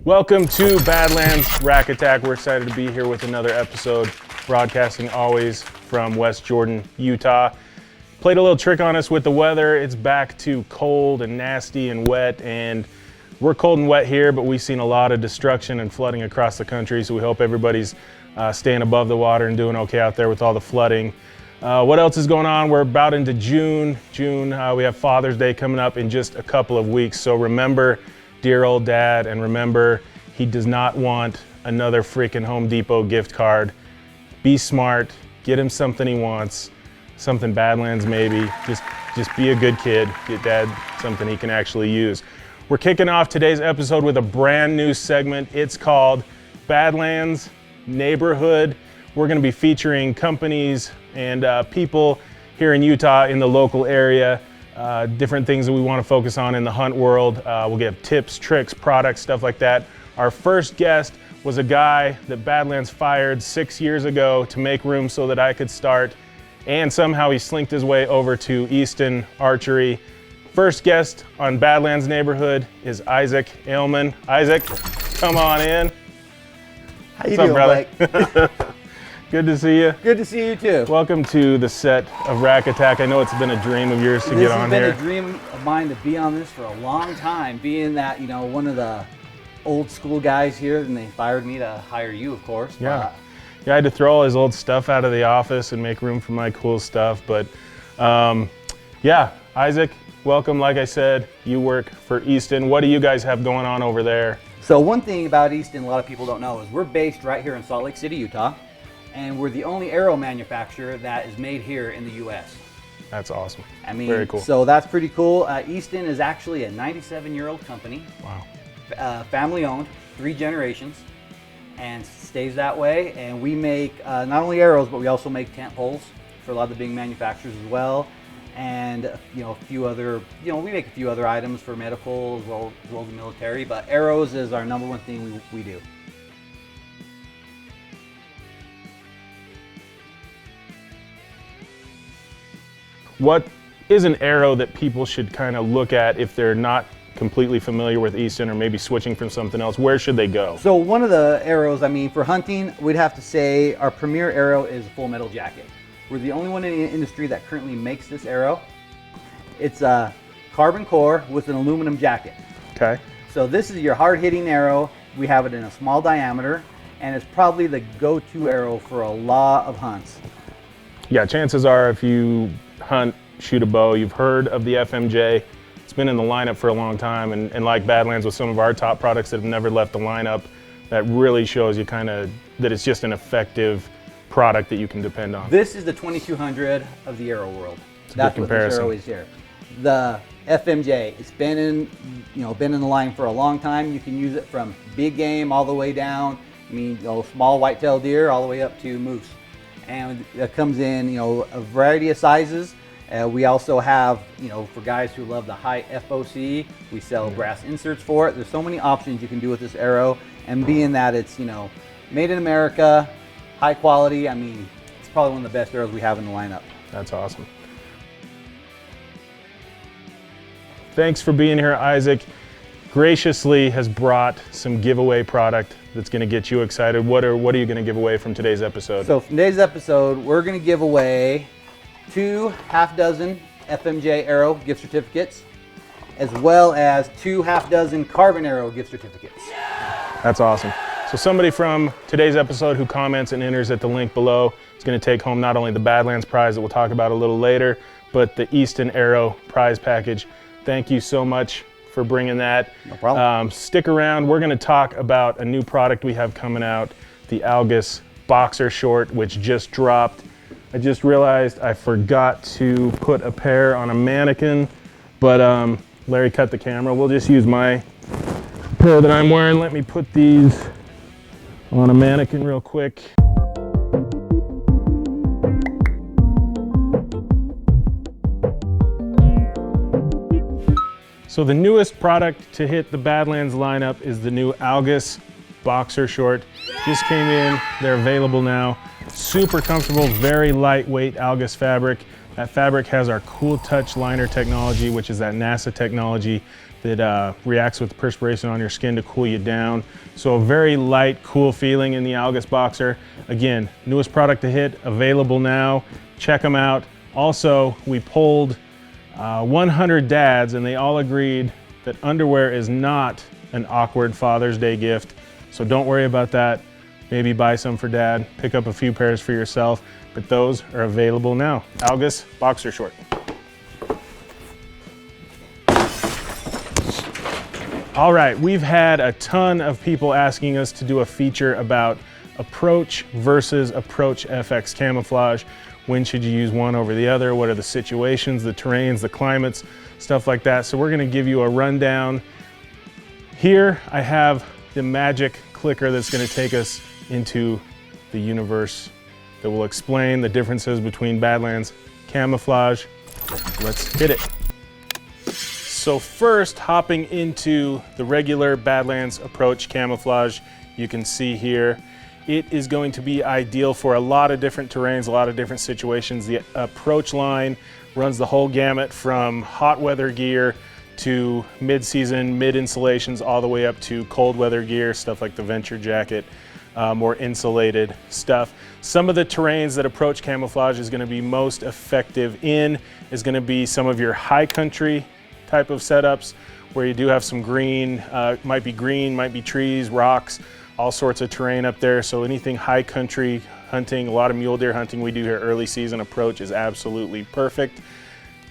Welcome to Badlands Rack Attack. We're excited to be here with another episode, broadcasting always from West Jordan, Utah. Played a little trick on us with the weather. It's back to cold and nasty and wet, and we're cold and wet here, but we've seen a lot of destruction and flooding across the country, so we hope everybody's staying above the water and doing okay out there with all the flooding. What else is going on? We're about into June. We have Father's Day coming up in just a couple of weeks, so remember dear old dad, and remember, he does not want another freaking Home Depot gift card. Be smart, get him something he wants, something Badlands maybe. Just be a good kid, get dad something he can actually use. We're kicking off today's episode with a brand new segment. It's called Badlands Neighborhood. We're gonna be featuring companies and people here in Utah in the local area. Different things that we want to focus on in the hunt world. We'll give tips, tricks, products, stuff like that. Our first guest was a guy that Badlands fired 6 years ago to make room so that I could start, and somehow he slinked his way over to Easton Archery. First guest on Badlands Neighborhood is Isaac Aleman. Isaac, come on in. How you doing, brother? Blake? Good to see you. Good to see you too. Welcome to the set of Rack Attack. I know it's been a dream of yours to get on here. This has been a dream of mine to be on this for a long time, being that, you know, one of the old school guys here, and they fired me to hire you, of course. Yeah. Yeah, I had to throw all his old stuff out of the office and make room for my cool stuff. But yeah, Isaac, welcome. Like I said, you work for Easton. What do you guys have going on over there? So one thing about Easton a lot of people don't know is we're based right here in Salt Lake City, Utah. And we're the only arrow manufacturer that is made here in the U.S. That's awesome. I mean, very cool. So that's pretty cool. Easton is actually a 97-year-old company. Wow. Family owned, 3 generations, and stays that way. And we make not only arrows, but we also make tent poles for a lot of the big manufacturers as well. And we make a few other items for medical as well as the military. But arrows is our number one thing we do. What is an arrow that people should kind of look at if they're not completely familiar with Easton or maybe switching from something else? Where should they go? So one of the arrows, I mean, for hunting, we'd have to say our premier arrow is a full metal jacket. We're the only one in the industry that currently makes this arrow. It's a carbon core with an aluminum jacket. Okay. So this is your hard-hitting arrow. We have it in a small diameter, and it's probably the go-to arrow for a lot of hunts. Yeah, chances are if you hunt, shoot a bow, you've heard of the FMJ. It's been in the lineup for a long time, and like Badlands with some of our top products that have never left the lineup, that really shows you kind of that it's just an effective product that you can depend on. This is the 2200 of the arrow world. That's what this arrow is here. The FMJ, it's been in the line for a long time. You can use it from big game all the way down. I mean, small whitetail deer all the way up to moose. And it comes in, a variety of sizes. We also have, for guys who love the high FOC, we sell brass inserts for it. There's so many options you can do with this arrow. And being that it's, made in America, high quality, I mean, it's probably one of the best arrows we have in the lineup. That's awesome. Thanks for being here, Isaac. Graciously has brought some giveaway product that's going to get you excited. What are you going to give away from today's episode? So from today's episode, we're going to give away 2 half-dozen FMJ arrow gift certificates, as well as 2 half-dozen carbon arrow gift certificates. That's awesome. So somebody from today's episode who comments and enters at the link below is going to take home not only the Badlands prize that we'll talk about a little later, but the Easton Arrow prize package. Thank you so much for bringing that. No problem. Stick around. We're going to talk about a new product we have coming out, the Algus Boxer Short, which just dropped. I just realized I forgot to put a pair on a mannequin, but Larry cut the camera. We'll just use my pair that I'm wearing. Let me put these on a mannequin real quick. So the newest product to hit the Badlands lineup is the new Algus Boxer Short. Just came in, they're available now. Super comfortable, very lightweight Algus fabric. That fabric has our Cool Touch liner technology, which is that NASA technology that reacts with perspiration on your skin to cool you down. So a very light, cool feeling in the Algus Boxer. Again, newest product to hit, available now. Check them out. Also, we polled 100 dads and they all agreed that underwear is not an awkward Father's Day gift. So don't worry about that. Maybe buy some for dad, pick up a few pairs for yourself, but those are available now. Algus Boxer Short. All right, we've had a ton of people asking us to do a feature about Approach versus Approach FX camouflage. When should you use one over the other? What are the situations, the terrains, the climates, stuff like that. So we're gonna give you a rundown. Here I have the magic clicker that's gonna take us into the universe that will explain the differences between Badlands camouflage. Let's hit it. So first, hopping into the regular Badlands Approach camouflage, you can see here, it is going to be ideal for a lot of different terrains, a lot of different situations. The Approach line runs the whole gamut from hot weather gear to mid-season, mid-insulations, all the way up to cold weather gear, stuff like the Venture Jacket, more insulated stuff. Some of the terrains that Approach camouflage is gonna be most effective in is gonna be some of your high country type of setups where you do have some green, might be trees, rocks, all sorts of terrain up there. So anything high country hunting, a lot of mule deer hunting we do here early season, Approach is absolutely perfect.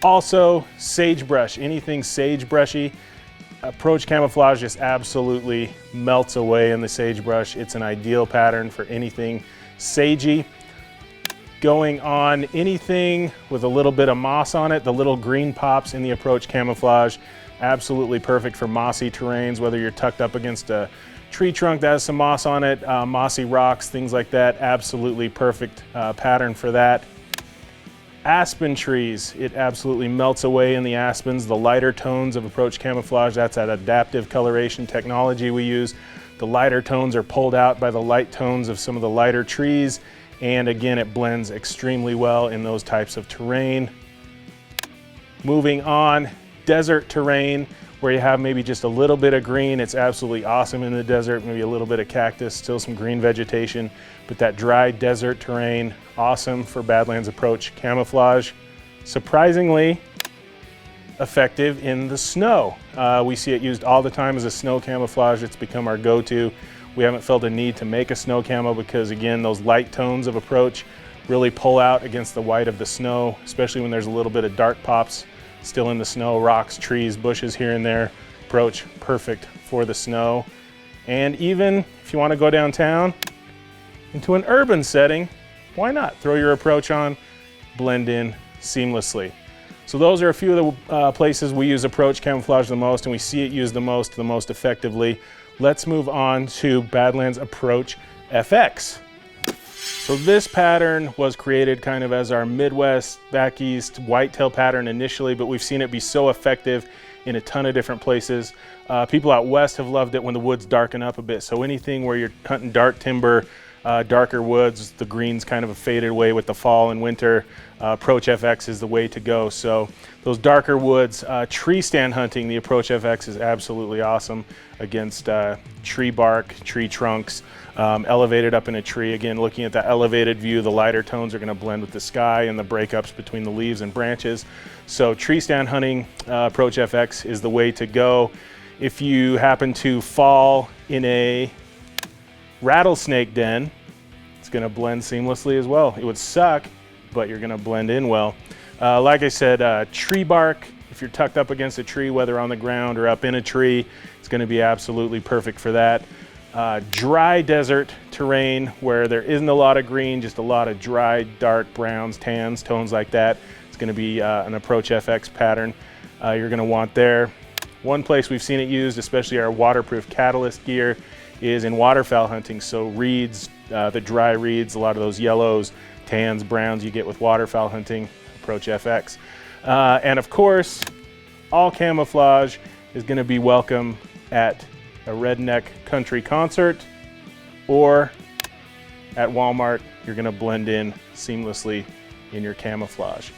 Also sagebrush, anything sagebrushy, Approach camouflage just absolutely melts away in the sagebrush. It's an ideal pattern for anything sagey. Going on anything with a little bit of moss on it, the little green pops in the Approach camouflage, absolutely perfect for mossy terrains, whether you're tucked up against a tree trunk that has some moss on it, mossy rocks, things like that, absolutely perfect pattern for that. Aspen trees, it absolutely melts away in the aspens. The lighter tones of Approach camouflage, that's that adaptive coloration technology we use. The lighter tones are pulled out by the light tones of some of the lighter trees. And again, it blends extremely well in those types of terrain. Moving on, desert terrain, where you have maybe just a little bit of green. It's absolutely awesome in the desert, maybe a little bit of cactus, still some green vegetation, but that dry desert terrain, awesome for Badlands Approach camouflage. Surprisingly effective in the snow. We see it used all the time as a snow camouflage. It's become our go-to. We haven't felt a need to make a snow camo because, again, those light tones of Approach really pull out against the white of the snow, especially when there's a little bit of dark pops still in the snow, rocks, trees, bushes here and there. Approach, perfect for the snow. And even if you want to go downtown into an urban setting, why not? Throw your Approach on, blend in seamlessly. So those are a few of the places we use Approach camouflage the most, and we see it used the most effectively. Let's move on to Badlands Approach FX. So this pattern was created kind of as our Midwest, back east, whitetail pattern initially, but we've seen it be so effective in a ton of different places. People out west have loved it when the woods darken up a bit. So anything where you're hunting dark timber, darker woods, the greens kind of faded away with the fall and winter, Approach FX is the way to go. So those darker woods, tree stand hunting, the Approach FX is absolutely awesome against tree bark, tree trunks, elevated up in a tree. Again, looking at the elevated view, the lighter tones are going to blend with the sky and the breakups between the leaves and branches. So tree stand hunting, Approach FX is the way to go. If you happen to fall in a rattlesnake den, it's going to blend seamlessly as well. It would suck, but you're going to blend in well. Like I said, tree bark, if you're tucked up against a tree, whether on the ground or up in a tree, it's going to be absolutely perfect for that. Dry desert terrain where there isn't a lot of green, just a lot of dry, dark browns, tans, tones like that. It's going to be an Approach FX pattern you're going to want there. One place we've seen it used, especially our waterproof catalyst gear, is in waterfowl hunting. So reeds, the dry reeds, a lot of those yellows, tans, browns you get with waterfowl hunting, Approach FX. And of course, all camouflage is going to be welcome at a redneck country concert or at Walmart. You're going to blend in seamlessly in your camouflage.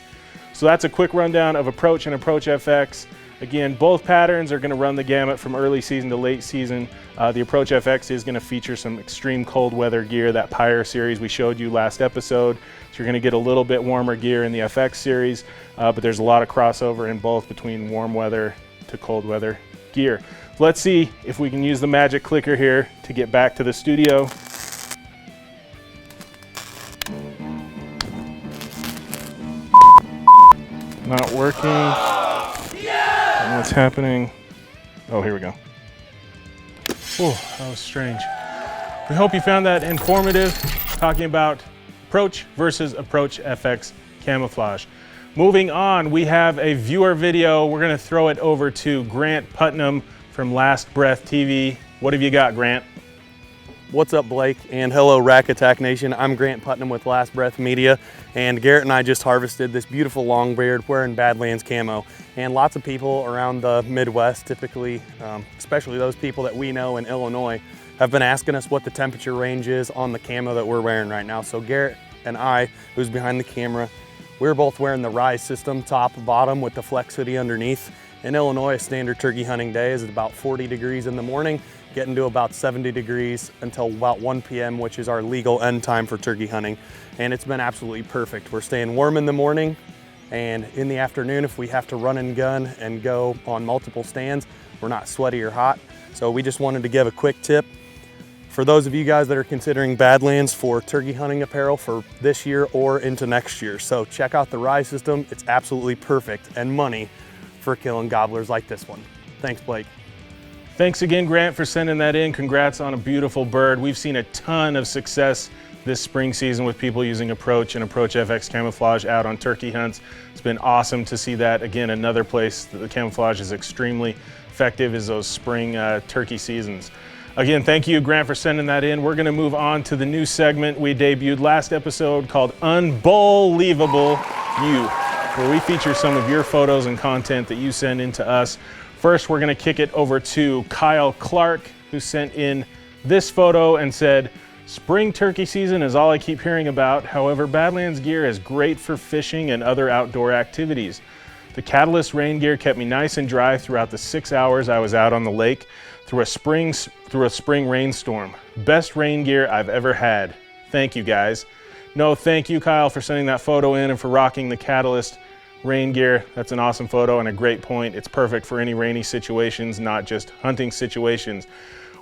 So that's a quick rundown of Approach and Approach FX. Again, both patterns are going to run the gamut from early season to late season. The Approach FX is going to feature some extreme cold weather gear, that Pyre series we showed you last episode. So you're going to get a little bit warmer gear in the FX series, but there's a lot of crossover in both between warm weather to cold weather gear. Let's see if we can use the magic clicker here to get back to the studio. Not working. I don't know what's happening. Oh, here we go. Oh, that was strange. We hope you found that informative, talking about Approach versus Approach FX Camouflage. Moving on, we have a viewer video. We're gonna throw it over to Grant Putnam from Last Breath TV. What have you got, Grant? What's up, Blake, and hello, Rack Attack Nation. I'm Grant Putnam with Last Breath Media, and Garrett and I just harvested this beautiful long beard wearing Badlands Camo. And lots of people around the Midwest, typically, especially those people that we know in Illinois, have been asking us what the temperature range is on the camo that we're wearing right now. So Garrett and I, who's behind the camera, we're both wearing the Rise system, top to bottom, with the Flex hoodie underneath. In Illinois, a standard turkey hunting day is at about 40 degrees in the morning, getting to about 70 degrees until about 1 p.m., which is our legal end time for turkey hunting. And it's been absolutely perfect. We're staying warm in the morning, and in the afternoon, if we have to run and gun and go on multiple stands, we're not sweaty or hot. So we just wanted to give a quick tip for those of you guys that are considering Badlands for turkey hunting apparel for this year or into next year. So check out the Rise system. It's absolutely perfect and money for killing gobblers like this one. Thanks, Blake. Thanks again, Grant, for sending that in. Congrats on a beautiful bird. We've seen a ton of success this spring season with people using Approach and Approach FX Camouflage out on turkey hunts. It's been awesome to see that. Again, another place that the camouflage is extremely effective is those spring turkey seasons. Again, thank you, Grant, for sending that in. We're gonna move on to the new segment we debuted last episode called Unbelievable You, where we feature some of your photos and content that you send in to us. First, we're gonna kick it over to Kyle Clark, who sent in this photo and said, "Spring turkey season is all I keep hearing about. However, Badlands gear is great for fishing and other outdoor activities. The Catalyst rain gear kept me nice and dry throughout the 6 hours I was out on the lake through a spring rainstorm. Best rain gear I've ever had. Thank you, guys." No, thank you, Kyle, for sending that photo in and for rocking the Catalyst rain gear. That's an awesome photo and a great point. It's perfect for any rainy situations, not just hunting situations.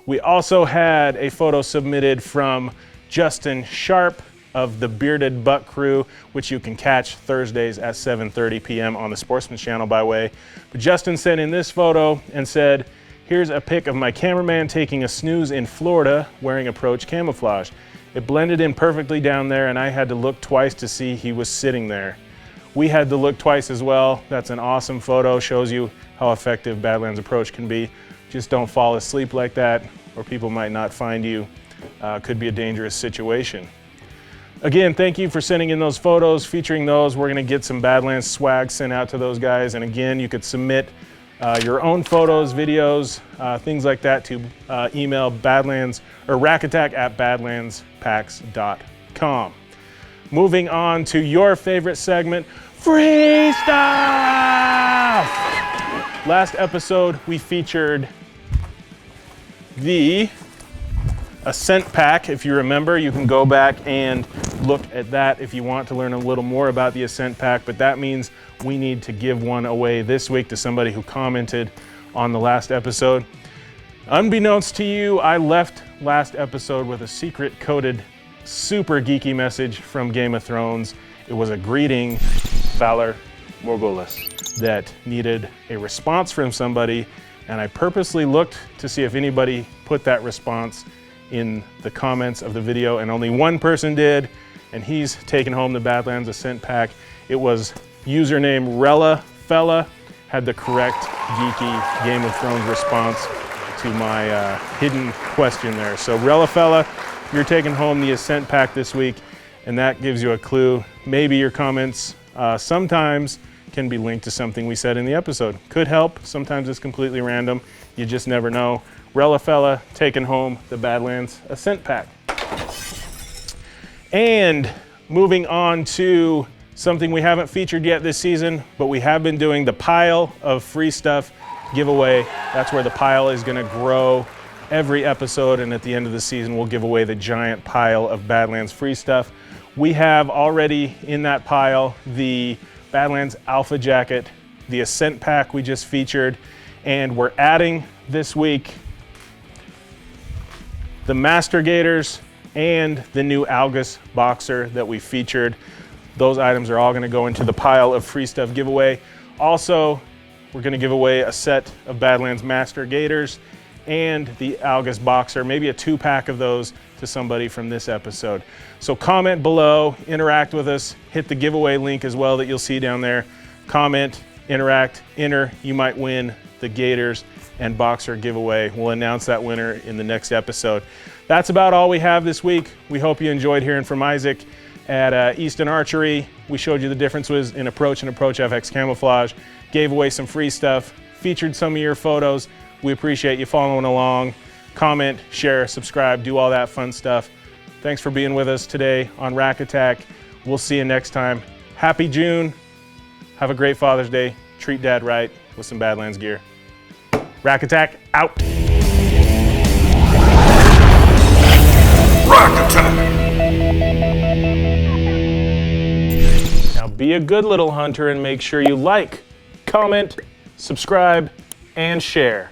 We also had a photo submitted from Justin Sharp of the Bearded Buck Crew, which you can catch Thursdays at 7:30 p.m. on the Sportsman's Channel, by the way. But Justin sent in this photo and said, "Here's a pic of my cameraman taking a snooze in Florida wearing Approach Camouflage. It blended in perfectly down there, and I had to look twice to see he was sitting there." We had to look twice as well. That's an awesome photo. Shows you how effective Badlands Approach can be. Just don't fall asleep like that, or people might not find you. Could be a dangerous situation. Again, thank you for sending in those photos, featuring those. We're gonna get some Badlands swag sent out to those guys. And again, you could submit your own photos, videos, things like that to email Badlands or rackattack@badlandspacks.com. Moving on to your favorite segment, Free Stuff! Last episode, we featured the Ascent Pack. If you remember, you can go back and look at that if you want to learn a little more about the Ascent Pack, but that means we need to give one away this week to somebody who commented on the last episode. Unbeknownst to you, I left last episode with a secret coded super geeky message from Game of Thrones. It was a greeting, Valor Morghulis, that needed a response from somebody, and I purposely looked to see if anybody put that response in the comments of the video, and only one person did, and he's taken home the Badlands Ascent Pack. It was username Rella Fella, had the correct geeky Game of Thrones response to my hidden question there. So Rella Fella, you're taking home the Ascent Pack this week, and that gives you a clue. Maybe your comments sometimes can be linked to something we said in the episode. Could help, sometimes it's completely random. You just never know. Rella Fella taking home the Badlands Ascent Pack. And moving on to Something we haven't featured yet this season, but we have been doing the pile of free stuff giveaway. That's where the pile is gonna grow every episode, and at the end of the season, we'll give away the giant pile of Badlands free stuff. We have already in that pile the Badlands Alpha Jacket, the Ascent Pack we just featured, and we're adding this week the Master Gators and the new Algus Boxer that we featured. Those items are all gonna go into the pile of free stuff giveaway. Also, we're gonna give away a set of Badlands Master Gators and the Algus Boxer, maybe a 2-pack of those to somebody from this episode. So comment below, interact with us, hit the giveaway link as well that you'll see down there. Comment, interact, enter, you might win the Gators and Boxer giveaway. We'll announce that winner in the next episode. That's about all we have this week. We hope you enjoyed hearing from Isaac at Easton Archery. We showed you the differences in Approach and Approach FX Camouflage, gave away some free stuff, featured some of your photos. We appreciate you following along. Comment, share, subscribe, do all that fun stuff. Thanks for being with us today on Rack Attack. We'll see you next time. Happy June. Have a great Father's Day. Treat Dad right with some Badlands gear. Rack Attack out. Rack Attack! Now be a good little hunter and make sure you like, comment, subscribe, and share.